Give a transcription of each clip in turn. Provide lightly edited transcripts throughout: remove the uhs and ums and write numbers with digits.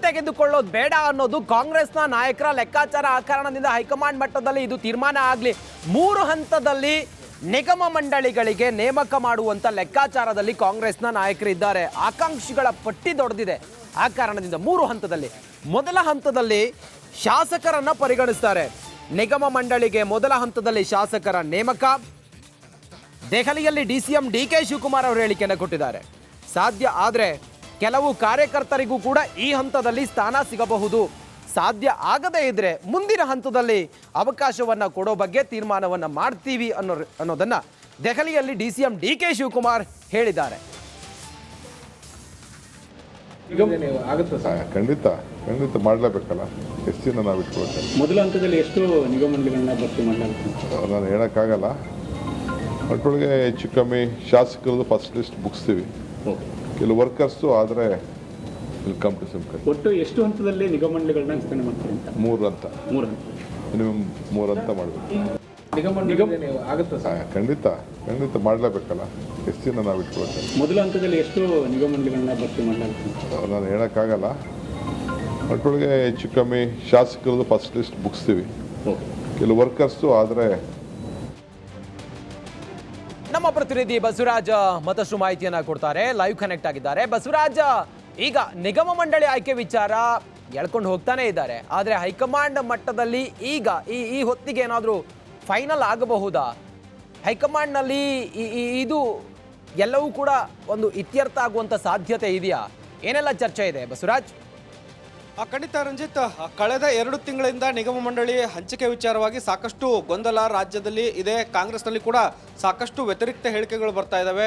ತೆಗೆದುಕೊಳ್ಳೋದು ಬೇಡ ಅನ್ನೋದು ಕಾಂಗ್ರೆಸ್ನ ನಾಯಕರ ಲೆಕ್ಕಾಚಾರ. ಆ ಕಾರಣದಿಂದ ಹೈಕಮಾಂಡ್ ಮಟ್ಟದಲ್ಲಿ ಇದು ತೀರ್ಮಾನ ಆಗಲಿ. 3 ಹಂತದಲ್ಲಿ ನಿಗಮ ಮಂಡಳಿಗಳಿಗೆ ನೇಮಕ ಮಾಡುವಂತ ಲೆಕ್ಕಾಚಾರದಲ್ಲಿ ಕಾಂಗ್ರೆಸ್ನ ನಾಯಕರಿದ್ದಾರೆ. ಆಕಾಂಕ್ಷಿಗಳ ಪಟ್ಟಿ ದೊಡ್ಡದಿದೆ. ಆ ಕಾರಣದಿಂದ 3 ಹಂತದಲ್ಲಿ ಮೊದಲ ಹಂತದಲ್ಲಿ ಶಾಸಕರನ್ನ ಪರಿಗಣಿಸ್ತಾರೆ. ನಿಗಮ ಮಂಡಳಿಗೆ ಮೊದಲ ಹಂತದಲ್ಲಿ ಶಾಸಕರ ನೇಮಕ. ದೆಹಲಿಯಲ್ಲಿ ಡಿಸಿಎಂ ಡಿಕೆ ಶಿವಕುಮಾರ್ ಅವರು ಹೇಳಿಕೆಯನ್ನು ಕೊಟ್ಟಿದ್ದಾರೆ. ಸಾಧ್ಯ ಆದರೆ ಕೆಲವು ಕಾರ್ಯಕರ್ತರಿಗೂ ಕೂಡ ಈ ಹಂತದಲ್ಲಿ ಸ್ಥಾನ ಸಿಗಬಹುದು. ಸಾಧ್ಯ ಆಗದೇ ಇದ್ರೆ ಮುಂದಿನ ಹಂತದಲ್ಲಿ ಅವಕಾಶವನ್ನ ಕೊಡೋ ಬಗ್ಗೆ ತೀರ್ಮಾನವನ್ನ ಮಾಡ್ತೀವಿ ಅನ್ನೋದನ್ನ ದೆಹಲಿಯಲ್ಲಿ ಡಿಸಿಎಂ ಡಿಕೆ ಶಿವಕುಮಾರ್ ಹೇಳಿದ್ದಾರೆ. ಖಂಡಿತ ಖಂಡಿತ ಮಾಡಲೇಬೇಕಲ್ಲ. ಎಷ್ಟು ದಿನ ನಾವು ಇಟ್ಕೊಳ್ತೇವೆ. ಮೊದಲ ಹಂತದಲ್ಲಿ ಎಷ್ಟು ನಿಗಮ ಮಂಡಳಿಗಳನ್ನ ಭರ್ತಿ ಮಾಡಲಾಗುತ್ತೆ ನಾನು ಹೇಳೋಕ್ಕಾಗಲ್ಲ. ಒಟ್ಟೊಳಗೆ ಹೆಚ್ಚು ಕಮ್ಮಿ ಶಾಸಕರದ್ದು ಫಸ್ಟ್ ಲಿಸ್ಟ್ ಮುಗಿಸ್ತೀವಿ. ಕೆಲವು ವರ್ಕರ್ಸು ಆದರೆ ವೆಲ್ಕಮ್ ಟು ಸಿಂಪಲ್. ಒಟ್ಟು ಎಷ್ಟು ಹಂತದಲ್ಲಿ ನಿಗಮ ಮಂಡಳಿಗಳನ್ನ ವಿಸ್ತರಣೆ ಮಾಡ್ತಾರೆ ಅಂತ? 3 ಹಂತ. ಮಿನಿಮಮ್ 3 ಹಂತ ಮಾಡಬೇಕು. ಖಂಡಿತ ಖಂಡಿತ ಮಾಡಲೇಬೇಕಲ್ಲ. ಎಷ್ಟು ದಿನ ನಾವು ಇಟ್ಕೊಳ್ತೇವೆ. ಮೊದಲ ಹಂತದಲ್ಲಿ ಎಷ್ಟು ನಿಗಮ ಮಂಡಳಿಗಳನ್ನ ಭರ್ತಿ ಮಾಡಲಾಗುತ್ತೆ ನಾನು ಹೇಳೋಕ್ಕಾಗಲ್ಲ. ಒಟ್ಟೊಳಗೆ ಹೆಚ್ಚು ಕಮ್ಮಿ ಶಾಸಕರದ್ದು ಫಸ್ಟ್ ಲಿಸ್ಟ್ ಮುಗಿಸ್ತೀವಿ. ಕೆಲವು ವರ್ಕರ್ಸು ಆದರೆ ನಮ್ಮ ಪ್ರತಿನಿಧಿ ಬಸವರಾಜ ಮತ್ತಷ್ಟು ಮಾಹಿತಿಯನ್ನ ಕೊಡ್ತಾರೆ. ಲೈವ್ ಕನೆಕ್ಟ್ ಆಗಿದ್ದಾರೆ. ಬಸವರಾಜ, ಈಗ ನಿಗಮ ಮಂಡಳಿ ಆಯ್ಕೆ ವಿಚಾರ ಎಳ್ಕೊಂಡು ಹೋಗ್ತಾನೆ ಇದ್ದಾರೆ. ಆದರೆ ಹೈಕಮಾಂಡ್ ಮಟ್ಟದಲ್ಲಿ ಈಗ ಈ ಹೊತ್ತಿಗೆ ಏನಾದರೂ ಫೈನಲ್ ಆಗಬಹುದಾ? ಹೈಕಮಾಂಡ್ನಲ್ಲಿ ಇದು ಎಲ್ಲವೂ ಕೂಡ ಒಂದು ಇತ್ಯರ್ಥ ಆಗುವಂಥ ಸಾಧ್ಯತೆ ಇದೆಯಾ? ಏನೆಲ್ಲ ಚರ್ಚೆ ಇದೆ ಬಸವರಾಜ್? ಖಂಡಿತ ರಂಜಿತ್, ಕಳೆದ 2 ತಿಂಗಳಿಂದ ನಿಗಮ ಮಂಡಳಿ ಹಂಚಿಕೆ ವಿಚಾರವಾಗಿ ಸಾಕಷ್ಟು ಗೊಂದಲ ರಾಜ್ಯದಲ್ಲಿ ಇದೆ. ಕಾಂಗ್ರೆಸ್ನಲ್ಲಿ ಕೂಡ ಸಾಕಷ್ಟು ವ್ಯತಿರಿಕ್ತ ಹೇಳಿಕೆಗಳು ಬರ್ತಾ ಇದ್ದಾವೆ.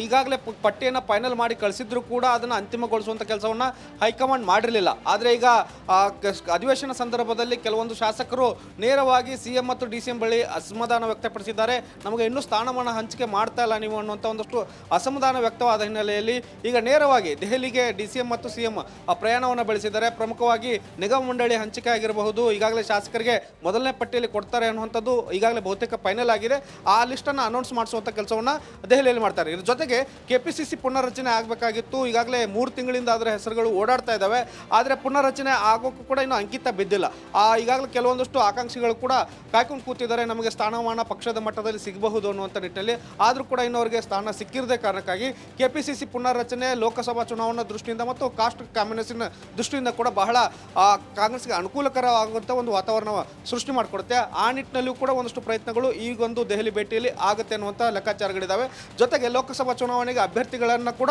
ಈಗಾಗಲೇ ಪಟ್ಟಿಯನ್ನು ಫೈನಲ್ ಮಾಡಿ ಕಳಿಸಿದ್ರು ಕೂಡ ಅದನ್ನು ಅಂತಿಮಗೊಳಿಸುವಂಥ ಕೆಲಸವನ್ನು ಹೈಕಮಾಂಡ್ ಮಾಡಿರಲಿಲ್ಲ. ಆದರೆ ಈಗ ಅಧಿವೇಶನ ಸಂದರ್ಭದಲ್ಲಿ ಕೆಲವೊಂದು ಶಾಸಕರು ನೇರವಾಗಿ CM ಮತ್ತು DCM ಬಳಿ ಅಸಮಾಧಾನ ವ್ಯಕ್ತಪಡಿಸಿದ್ದಾರೆ. ನಮಗೆ ಇನ್ನೂ ಸ್ಥಾನಮಾನ ಹಂಚಿಕೆ ಮಾಡ್ತಾ ಇಲ್ಲ ನೀವು ಅನ್ನುವಂಥ ಒಂದಷ್ಟು ಅಸಮಾಧಾನ ವ್ಯಕ್ತವಾದ ಹಿನ್ನೆಲೆಯಲ್ಲಿ ಈಗ ನೇರವಾಗಿ ದೆಹಲಿಗೆ DCM ಮತ್ತು CM ಪ್ರಯಾಣವನ್ನು ಬೆಳೆಸಿದ್ದಾರೆ. ಪ್ರಮುಖವಾಗಿ ನಿಗಮ ಮಂಡಳಿ ಹಂಚಿಕೆ ಆಗಿರಬಹುದು, ಈಗಾಗಲೇ ಶಾಸಕರಿಗೆ ಮೊದಲನೇ ಪಟ್ಟಿಯಲ್ಲಿ ಕೊಡ್ತಾರೆ ಅನ್ನುವಂಥದ್ದು ಈಗಾಗಲೇ ಬಹುತೇಕ ಫೈನಲ್ ಆಗಿದೆ. ಆ ಲಿಸ್ಟನ್ನು ಅನೌನ್ಸ್ ಮಾಡಿಸುವಂಥ ಕೆಲಸವನ್ನು ದೆಹಲಿಯಲ್ಲಿ ಮಾಡ್ತಾರೆ. ಇದ್ರ ಜೊತೆಗೆ KPCC ಪುನರ್ರಚನೆ ಆಗಬೇಕಾಗಿತ್ತು. ಈಗಾಗಲೇ 3 ತಿಂಗಳಿಂದ ಅದರ ಹೆಸರುಗಳು ಓಡಾಡ್ತಾ ಇದ್ದಾವೆ. ಆದರೆ ಪುನರ್ರಚನೆ ಆಗೋಕ್ಕೂ ಕೂಡ ಇನ್ನೂ ಅಂಕಿತ ಬಿದ್ದಿಲ್ಲ. ಈಗಾಗಲೇ ಕೆಲವೊಂದಷ್ಟು ಆಕಾಂಕ್ಷಿಗಳು ಕೂಡ ಕಾಯ್ಕೊಂಡು ಕೂತಿದ್ದಾರೆ. ನಮಗೆ ಸ್ಥಾನಮಾನ ಪಕ್ಷದ ಮಟ್ಟದಲ್ಲಿ ಸಿಗಬಹುದು ಅನ್ನುವಂಥ ನಿಟ್ಟಿನಲ್ಲಿ. ಆದರೂ ಕೂಡ ಇನ್ನವರಿಗೆ ಸ್ಥಾನ ಸಿಕ್ಕಿರದೇ ಕಾರಣಕ್ಕಾಗಿ KPCC ಪುನರ್ರಚನೆ ಲೋಕಸಭಾ ಚುನಾವಣಾ ದೃಷ್ಟಿಯಿಂದ ಮತ್ತು ಕಾಸ್ಟ್ ಕಾಂಬಿನೇಷನ್ ದೃಷ್ಟಿಯಿಂದ ಕೂಡ ಬಹಳ ಕಾಂಗ್ರೆಸ್ಗೆ ಅನುಕೂಲಕರವಾಗುವಂಥ ಒಂದು ವಾತಾವರಣ ಸೃಷ್ಟಿ ಮಾಡಿಕೊಡುತ್ತೆ. ಆ ನಿಟ್ಟಿನಲ್ಲೂ ಕೂಡ ಒಂದಷ್ಟು ಪ್ರಯತ್ನಗಳು ಈಗೊಂದು ದೆಹಲಿ ಭೇಟಿಯಲ್ಲಿ ಆಗುತ್ತೆ ಅನ್ನುವಂಥ ಲೆಕ್ಕಾಚಾರಗಳಿದ್ದಾವೆ. ಜೊತೆಗೆ ಲೋಕಸಭಾ ಚುನಾವಣೆಗೆ ಅಭ್ಯರ್ಥಿಗಳನ್ನು ಕೂಡ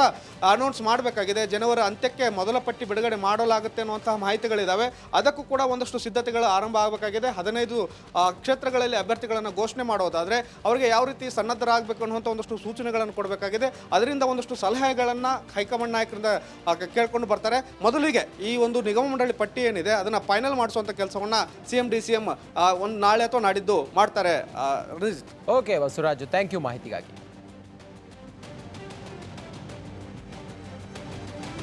ಅನೌನ್ಸ್ ಮಾಡಬೇಕಾಗಿದೆ. ಜನವರಿ ಅಂತ್ಯಕ್ಕೆ ಮೊದಲ ಪಟ್ಟಿ ಬಿಡುಗಡೆ ಮಾಡಲಾಗುತ್ತೆ ಅನ್ನುವಂತಹ ಮಾಹಿತಿಗಳಿದ್ದಾವೆ. ಅದಕ್ಕೂ ಕೂಡ ಒಂದಷ್ಟು ಸಿದ್ಧತೆಗಳು ಆರಂಭ ಆಗಬೇಕಾಗಿದೆ. 15 ಕ್ಷೇತ್ರಗಳಲ್ಲಿ ಅಭ್ಯರ್ಥಿಗಳನ್ನು ಘೋಷಣೆ ಮಾಡೋದಾದರೆ ಅವರಿಗೆ ಯಾವ ರೀತಿ ಸನ್ನದ್ಧರಾಗಬೇಕು ಅನ್ನುವಂಥ ಒಂದಷ್ಟು ಸೂಚನೆಗಳನ್ನು ಕೊಡಬೇಕಾಗಿದೆ. ಅದರಿಂದ ಒಂದಷ್ಟು ಸಲಹೆಗಳನ್ನು ಹೈಕಮಾಂಡ್ ನಾಯಕರಿಂದ ಕೇಳ್ಕೊಂಡು ಬರ್ತಾರೆ. ಮೊದಲಿಗೆ ಈ ಒಂದು ನಿಗಮ ಮಂಡಳಿ ಪಟ್ಟಿ ಏನಿದೆ ಅದನ್ನು ಫೈನಲ್ ಮಾಡಿಸುವಂಥ ಕೆಲಸವನ್ನು CM DCM ಒಂದು ನಾಳೆ ಅಥವಾ ನಾಡಿದ್ದು ಮಾಡ್ತಾರೆ. ಓಕೆ ಬಸವರಾಜ್, ಥ್ಯಾಂಕ್ ಯು ಮಾಹಿತಿಗಾಗಿ.